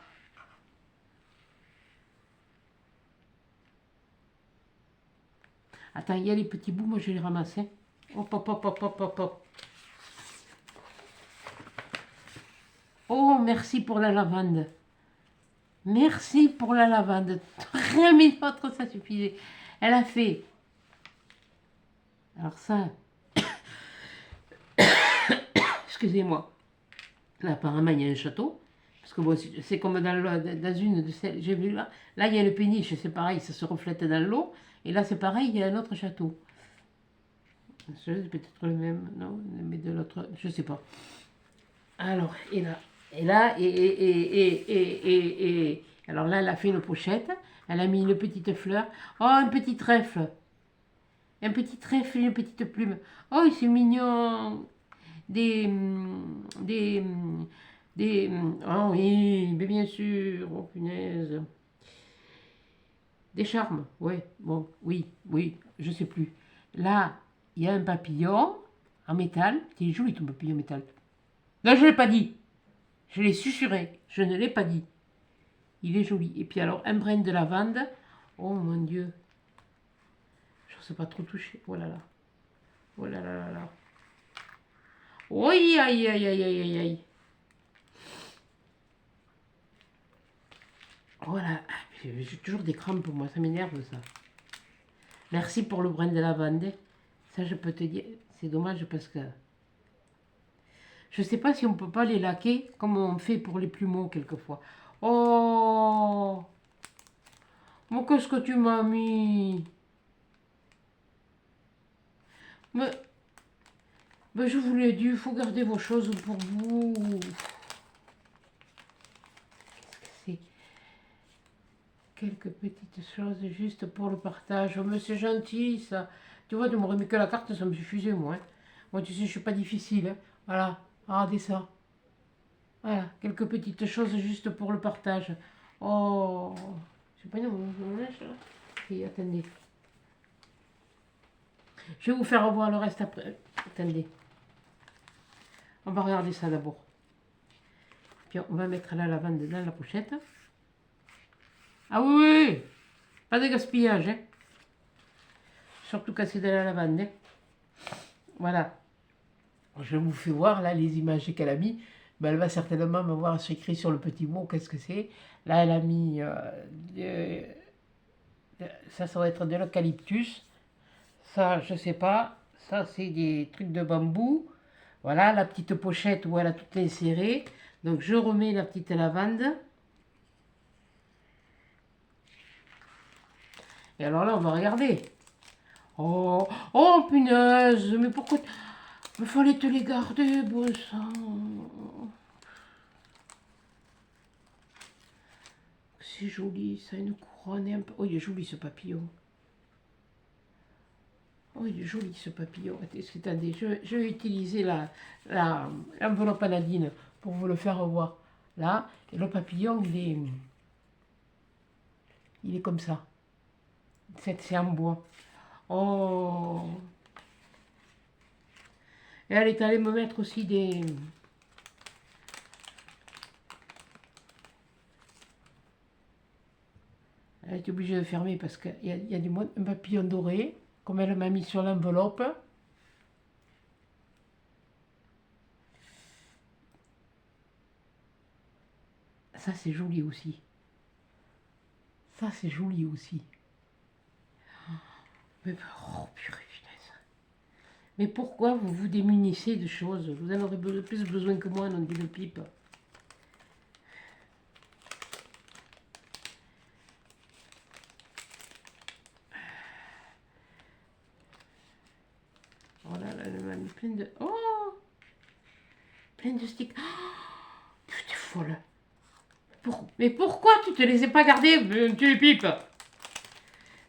S1: Attends, il y a les petits bouts, moi je vais les ramasser. Hop, hop, hop, hop, hop, hop, hop. Oh, merci pour la lavande. Merci pour la lavande. 3000 autres, ça suffisait. Elle a fait. Alors ça. Excusez-moi. Là, apparemment, il y a un château. Parce que bon, c'est comme dans une de celles. J'ai vu là. Là, il y a le péniche, c'est pareil, ça se reflète dans l'eau. Et là, c'est pareil, il y a un autre château. C'est peut-être le même, non? Mais de l'autre, je sais pas. Alors, alors là, elle a fait une pochette. Elle a mis une petite fleur. Oh, un petit trèfle. Un petit trèfle et une petite plume. Oh, c'est mignon. Des, des, oh oui, mais bien sûr. Oh, punaise. Des charmes, ouais, bon, oui, je sais plus. Là, il y a un papillon en métal. Il est joli ton papillon en métal. Non, je ne l'ai pas dit. Je l'ai susurré. Je ne l'ai pas dit. Il est joli. Et puis alors, un brin de lavande. Oh mon Dieu. Je ne sais pas trop toucher. Oh là là. Oh là là là là. Oui, aïe, aïe, aïe, aïe, aïe, aïe. Voilà. J'ai toujours des crampes pour moi. Ça m'énerve ça. Merci pour le brin de lavande. Ça, je peux te dire. C'est dommage parce que... Je ne sais pas si on ne peut pas les laquer comme on fait pour les plumeaux quelquefois. Oh! Mais qu'est-ce que tu m'as mis? Mais je vous l'ai dit, il faut garder vos choses pour vous. Qu'est-ce que c'est? Quelques petites choses juste pour le partage. Oh, mais c'est gentil ça. Tu vois, de me remettre que la carte, ça me suffisait moi. Hein. Moi, tu sais, je suis pas difficile. Hein. Voilà, regardez ça. Voilà, quelques petites choses juste pour le partage. Oh, je sais pas, non, mon linge là. Et attendez. Je vais vous faire revoir le reste après. Attendez. On va regarder ça d'abord. Puis on va mettre la lavande dans la pochette. Ah oui, oui, pas de gaspillage. Hein. Surtout quand c'est de la lavande. Hein. Voilà. Je vous fais voir là les images qu'elle a mis. Mais elle va certainement me voir écrit sur le petit mot qu'est-ce que c'est. Là, elle a mis... ça va être de l'eucalyptus. Ça, je sais pas. Ça, c'est des trucs de bambou. Voilà, la petite pochette où elle a tout inséré. Donc, je remets la petite lavande. Et alors là, on va regarder. Oh, oh punaise, mais pourquoi... Il fallait te les garder, bon sang. C'est joli, ça, une couronne et un peu... Oh, il est joli ce papillon. Oh, il est joli ce papillon. Attendez, je vais utiliser l'enveloppe anadine pour vous le faire voir. Là, et le papillon, il est comme ça. C'est en bois. Oh. Et elle est allée me mettre aussi des... Elle est obligée de fermer parce qu'il y a un papillon doré, comme elle m'a mis sur l'enveloppe. Ça, c'est joli aussi. Ça, c'est joli aussi. Mais, oh, purée, punaise. Mais pourquoi vous vous démunissez de choses? Vous en aurez plus besoin que moi, non dit le pipe. Oh là là, elle m'a mis plein de... Oh, plein de sticks. Oh, putain, folle. Mais pourquoi tu te les ai pas gardés, tu les pipes?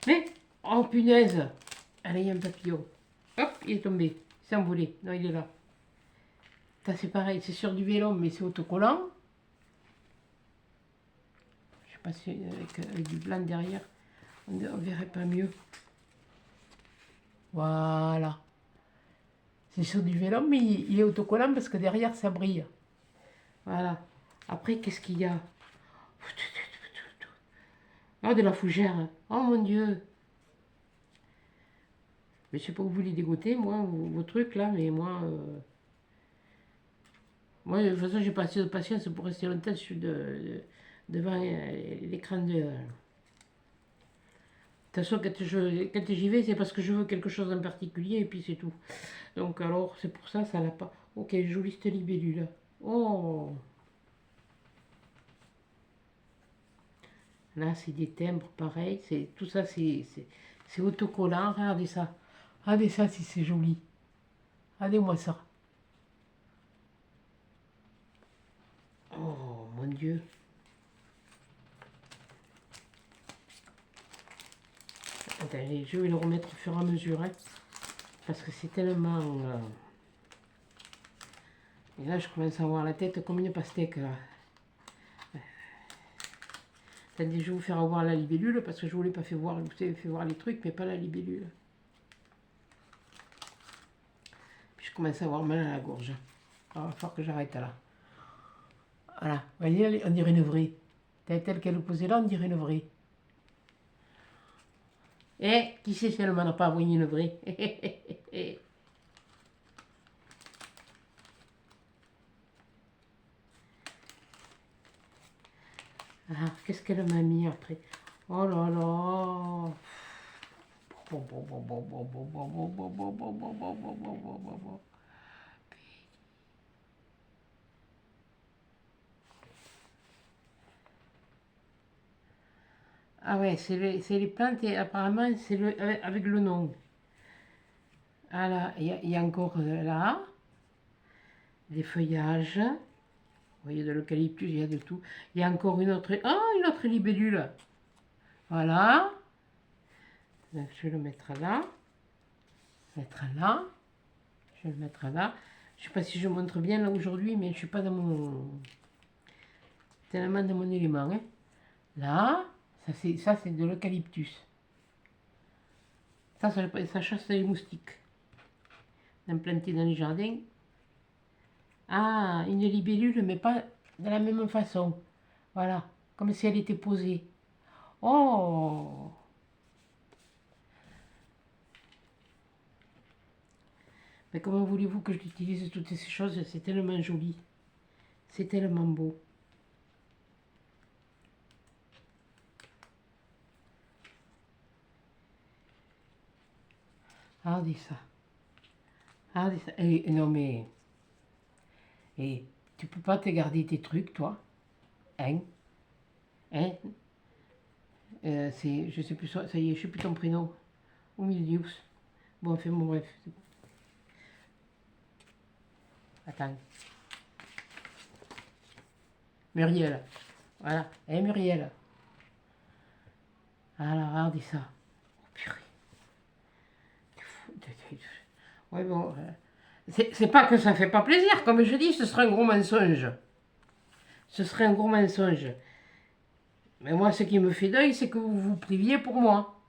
S1: Mais, oh punaise. Allez, il y a un papillon. Hop, il est tombé. Il s'est envolé. Non, il est là. Ça, c'est pareil. C'est sur du vélon, mais c'est autocollant. Je sais pas si avec du blanc derrière, on verrait pas mieux. Voilà. C'est sur du vélon, mais il est autocollant parce que derrière, ça brille. Voilà. Après, qu'est-ce qu'il y a? Ah, de la fougère. Oh mon Dieu. Mais je sais pas où vous les dégoûtez, moi, vos trucs là, mais moi... Moi, de toute façon, j'ai pas assez de patience pour rester longtemps devant l'écran de... De toute façon, quand j'y vais, c'est parce que je veux quelque chose en particulier, et puis c'est tout. Donc, alors, c'est pour ça, ça l'a pas... Ok, jolie cette libellule. Oh! Là, c'est des timbres, pareil. Tout ça, c'est autocollant. Regardez ça. Regardez ça, si c'est joli. Regardez-moi ça. Oh, mon Dieu. Attendez, je vais le remettre au fur et à mesure. Hein, parce que c'est tellement... Et là, je commence à avoir la tête comme une pastèque, là. Attendez, je vais vous faire voir la libellule, parce que je ne vous l'ai pas fait voir. Je vous ai fait voir les trucs, mais pas la libellule. Puis je commence à avoir mal à la gorge. Alors, il va falloir que j'arrête là. Voilà. Vous voyez, on dirait une vraie. Telle qu'elle est posée là, on dirait une vraie. Et qui sait si elle m'en a pas envoyé une vraie? Ah, qu'est-ce qu'elle m'a mis après? Oh là là! Ah ouais, c'est les plantes et apparemment c'est avec le nom. Ah là, il y a encore là des feuillages. Vous voyez, de l'eucalyptus, il y a de tout. Il y a encore une autre libellule. Voilà. Donc, je vais le mettre là. Mettre là. Je vais le mettre là. Je ne sais pas si je montre bien là aujourd'hui, mais je ne suis pas dans mon... tellement dans mon élément. Hein. Là, ça c'est de l'eucalyptus. Ça chasse les moustiques. Implanté dans les jardins. Ah, une libellule, mais pas de la même façon. Voilà, comme si elle était posée. Oh! Mais comment voulez-vous que j'utilise toutes ces choses? C'est tellement joli. C'est tellement beau. Regardez ça. Regardez ça. Et, non mais... Et tu peux pas te garder tes trucs, toi? Hein? Hein? Je sais plus, ça y est, je sais plus ton prénom. Omilius. Bon, enfin, bon, bref. Attends. Muriel. Voilà. Eh, Muriel. Alors, regardez ça. Oh, purée. Ouais, bon. C'est pas que ça fait pas plaisir. Comme je dis, ce serait un gros mensonge. Ce serait un gros mensonge. Mais moi, ce qui me fait deuil, c'est que vous vous priviez pour moi.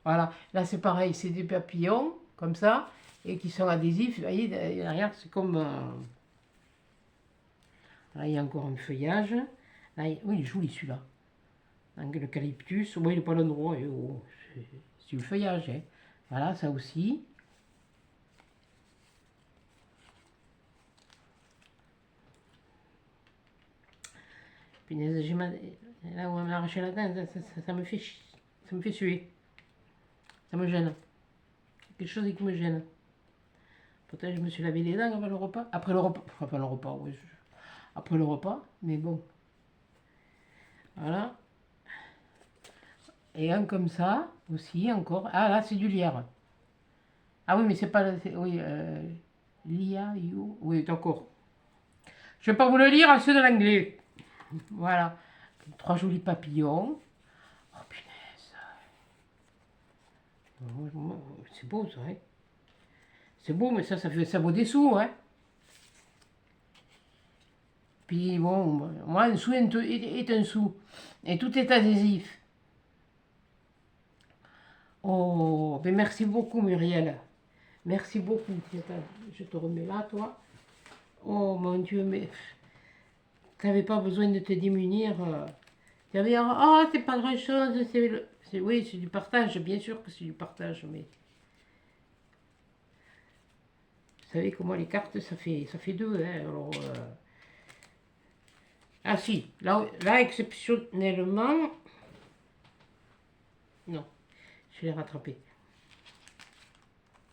S1: Voilà. Là, c'est pareil. C'est des papillons, comme ça, et qui sont adhésifs. Vous voyez, derrière, c'est comme... Là, il y a encore un feuillage. Là, oui, il est joli, celui-là. l'eucalyptus. Oui, il n'est pas l'endroit, c'est du feuillage. Hein. Voilà, ça aussi. Punaise, là où on m'a arraché la dent, ça me fait ça me fait suer. Ça me gêne. Quelque chose qui me gêne. Pourtant, je me suis lavé les dents avant le repas. Après le repas. Enfin, le repas, oui. Après le repas, mais bon. Voilà. Et un comme ça, aussi, encore. Ah, là, c'est du lierre. Ah oui, mais c'est pas... Oui, Lia, you. Oui, d'accord. Je vais pas vous le lire, c'est de l'anglais. Voilà. Trois jolis papillons. Oh, punaise. C'est beau, ça, hein. C'est beau, mais ça vaut des sous, hein. Puis bon, moi, un sou est un sou. Et tout est adhésif. Oh, ben merci beaucoup, Muriel. Merci beaucoup. Je te remets là, toi. Oh, mon Dieu, mais tu n'avais pas besoin de te démunir. Tu avais dit, oh, c'est pas grand-chose. Oui, c'est du partage, bien sûr que c'est du partage, mais vous savez comment les cartes, ça fait deux. Hein, alors, ah si, là, exceptionnellement, non, je l'ai rattrapé.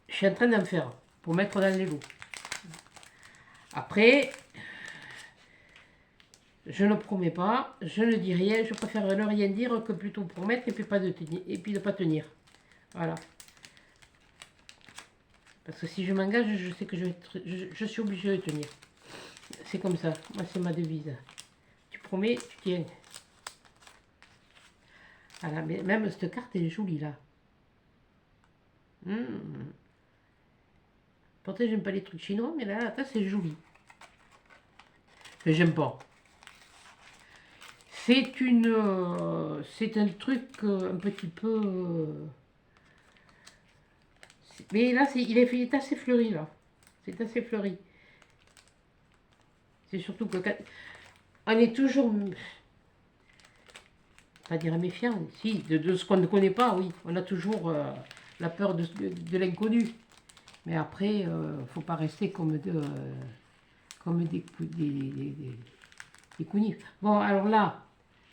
S1: Je suis en train d'en faire pour mettre dans les lots. Après, je ne promets pas, je ne dis rien, je préfère ne rien dire que plutôt promettre et puis pas de tenir, et puis de pas tenir. Voilà. Parce que si je m'engage, je sais que je suis obligée de tenir. C'est comme ça. Moi, c'est ma devise. Tu promets, tu tiens. Voilà, mais même cette carte, elle est jolie, là. Pourtant, j'aime pas les trucs chinois, mais là, c'est joli. Mais j'aime pas. C'est c'est un truc un petit peu... mais là, il est assez fleuri, là. C'est assez fleuri. C'est surtout que on est toujours... pas dire méfiant, si, de ce qu'on ne connaît pas, oui. On a toujours la peur de l'inconnu. Mais après, faut pas rester comme des counis. Bon, alors là,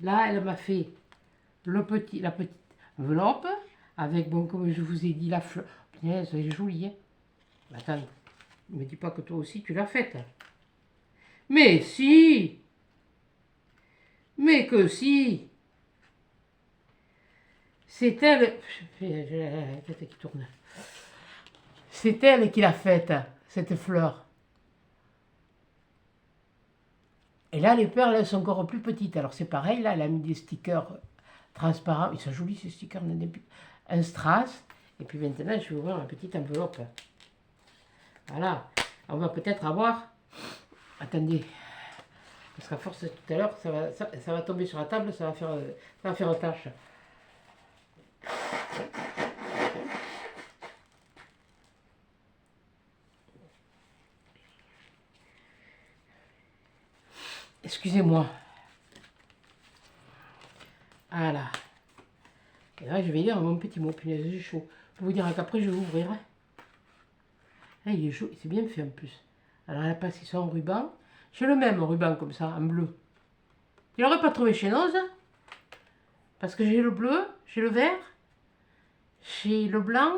S1: elle m'a fait la petite enveloppe avec, bon, comme je vous ai dit, la fleur. Punaise, elle est jolie, hein. Attends, ne me dis pas que toi aussi tu l'as faite. Mais si! Mais que si! C'est elle. J'ai la tête qui tourne. C'est elle qui l'a faite, cette fleur. Et là, les perles, elles sont encore plus petites. Alors c'est pareil, là, elle a mis des stickers transparents. Ils sont jolis, ces stickers. Un strass. Et puis maintenant, je vais ouvrir ma petite enveloppe. Voilà. On va peut-être avoir... Attendez. Parce qu'à force, tout à l'heure, ça va tomber sur la table, ça va faire tâche. Excusez-moi. Voilà. Et là, je vais lire mon petit mot. Punaise, j'ai chaud. Pour vous dire qu'après, je vais ouvrir. Là, il est chaud. C'est bien fait en plus. Alors, elle a passé son ruban. J'ai le même ruban comme ça, en bleu. Il n'aurait pas trouvé chez Noz. Parce que j'ai le bleu, j'ai le vert, j'ai le blanc,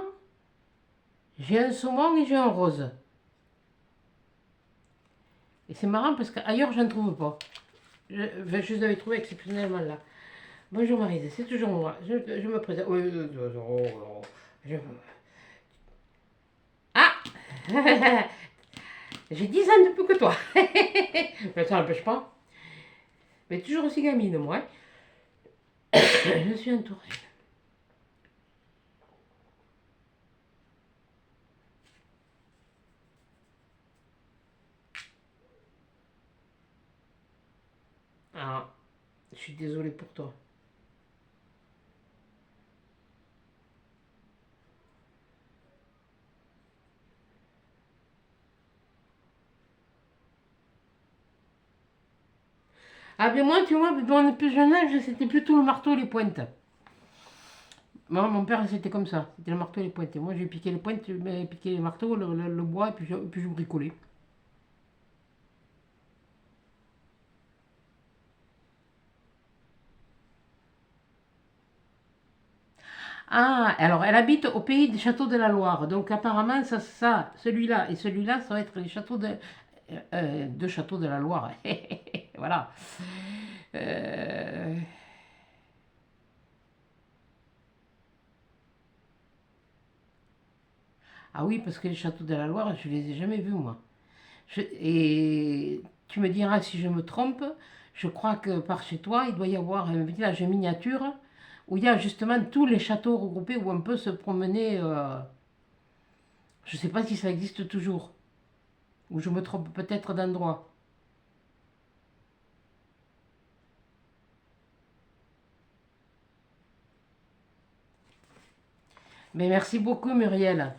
S1: j'ai un saumon et j'ai un rose. Et c'est marrant parce qu'ailleurs, je ne trouve pas. Je les avais trouvés exceptionnellement là. Bonjour Marise, c'est toujours moi. Je me présente. Ah j'ai 10 ans de plus que toi. Mais ça n'empêche pas. Mais toujours aussi gamine, moi. Je suis entourée. Ah, je suis désolée pour toi. Ah, mais moi, tu vois, dans le plus jeune âge, c'était plutôt le marteau et les pointes. Moi, mon père, c'était comme ça. C'était le marteau et les pointes. Et moi, j'ai piqué les pointes, j'ai piqué les marteaux, le bois, et puis je bricolais. Ah, alors, elle habite au pays des châteaux de la Loire. Donc, apparemment, celui-là et celui-là, ça va être les châteaux deux châteaux de la Loire. Voilà. Euh, Ah oui, parce que les châteaux de la Loire, je les ai jamais vus, moi. Et tu me diras si je me trompe, je crois que par chez toi, il doit y avoir un village miniature où il y a justement tous les châteaux regroupés où on peut se promener. Je ne sais pas si ça existe toujours, ou je me trompe peut-être d'endroit. Mais merci beaucoup, Muriel.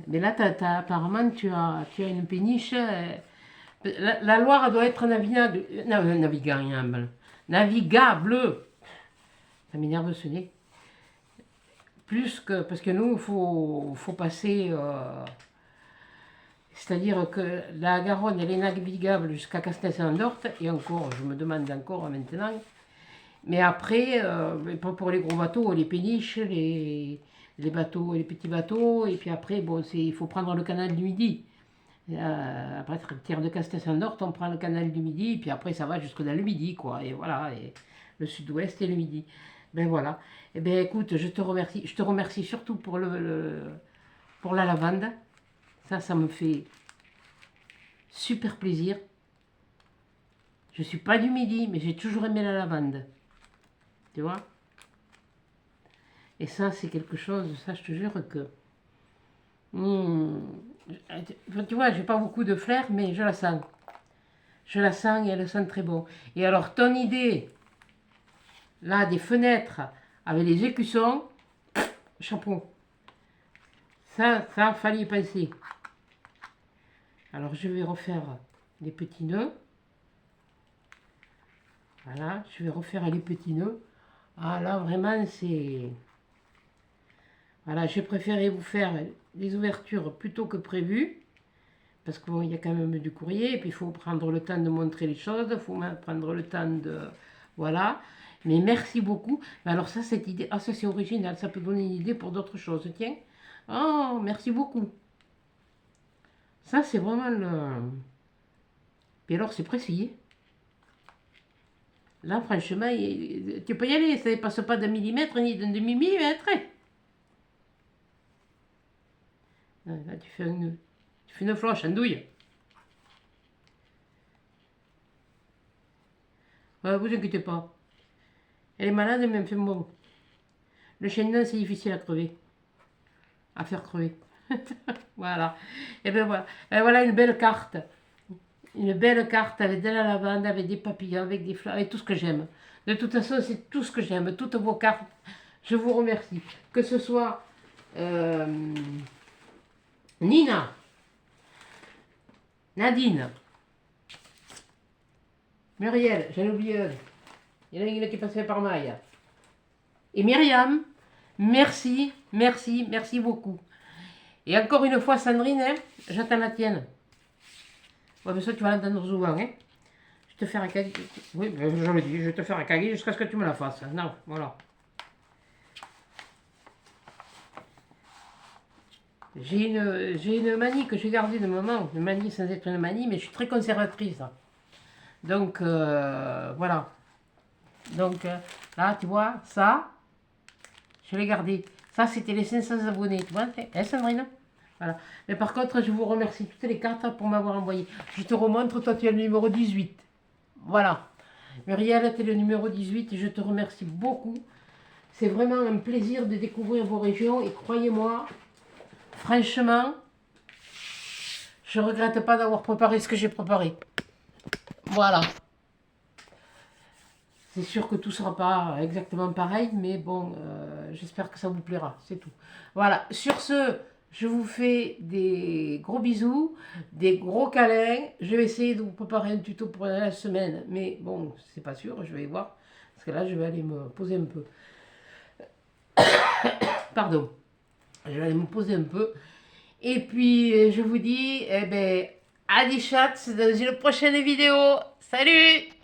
S1: Mais là, apparemment, tu as une péniche. La Loire doit être navigable. Navigable. Ça m'énerve ce nez. Plus que. Parce que nous, il faut passer. C'est-à-dire que la Garonne, elle est navigable jusqu'à Castel-Saint-Dorte. Et encore, je me demande encore maintenant. Mais après, pour les gros bateaux, les péniches, les bateaux, les petits bateaux. Et puis après, bon, il faut prendre le canal du Midi. Après, terre de Castel-Saint-Dorte, on prend le canal du Midi, et puis après, ça va jusque dans le Midi, quoi. Et voilà, et le sud-ouest et le Midi. Ben voilà. Eh ben écoute, je te remercie. Je te remercie surtout pour la lavande. Ça me fait super plaisir. Je suis pas du Midi, mais j'ai toujours aimé la lavande. Tu vois? Et ça, c'est quelque chose, ça, je te jure que. Hmm, tu vois, j'ai pas beaucoup de flair, mais je la sens. Je la sens et elle sent très bon. Et alors, ton idée, là, des fenêtres avec les écussons, chapeau. Ça, fallait y penser. Alors, je vais refaire les petits nœuds. Voilà, je vais refaire les petits nœuds. Ah là, vraiment, c'est... Voilà, j'ai préféré vous faire les ouvertures plutôt que prévu. Parce qu'il y a quand même du courrier. Et puis, il faut prendre le temps de montrer les choses. Il faut prendre le temps de... Voilà. Mais merci beaucoup. Alors ça, cette idée... Ah, ça, c'est original. Ça peut donner une idée pour d'autres choses. Tiens. Oh, merci beaucoup. Ça, c'est vraiment le... Et alors, c'est précis. Là, franchement, tu peux y aller. Ça ne passe pas d'un millimètre ni d'un demi-millimètre. Là, tu fais une floche, andouille. Ouais, vous inquiétez pas. Elle est malade, mais elle me fait bon. Le chêne, c'est difficile à crever. À faire crever. Voilà. Et bien voilà. Et voilà une belle carte. Une belle carte avec de la lavande, avec des papillons, avec des fleurs, avec tout ce que j'aime. De toute façon, c'est tout ce que j'aime. Toutes vos cartes, je vous remercie. Que ce soit euh, Nina, Nadine, Muriel, j'en ai oublié une. Il y en a une qui est passée par maille. Et Myriam, merci, merci, merci beaucoup. Et encore une fois, Sandrine, hein, j'attends la tienne. Ouais, mais ça, tu vas l'entendre souvent, hein. Je te ferai caguer. Oui, ben, je le dis, je vais te faire caguer jusqu'à ce que tu me la fasses. Non, voilà. J'ai une manie que j'ai gardée de moment. Une manie sans être une manie, mais je suis très conservatrice. Donc, voilà. Donc, là, tu vois, ça, je l'ai gardé. Ça, c'était les 500 abonnés. Tu vois, hein, Sandrine? Voilà. Mais par contre, je vous remercie toutes les cartes pour m'avoir envoyé. Je te remontre, toi, tu as le numéro 18. Voilà. Muriel, tu es le numéro 18 et je te remercie beaucoup. C'est vraiment un plaisir de découvrir vos régions et croyez-moi, franchement, je ne regrette pas d'avoir préparé ce que j'ai préparé. Voilà. C'est sûr que tout ne sera pas exactement pareil, mais bon, j'espère que ça vous plaira, c'est tout. Voilà. Sur ce, Je vous fais des gros bisous, des gros câlins. Je vais essayer de vous préparer un tuto pour la semaine. Mais bon, c'est pas sûr, je vais voir. Parce que là, je vais aller me poser un peu. Pardon. Je vais aller me poser un peu. Et puis, je vous dis, eh ben, à des chats dans une prochaine vidéo. Salut!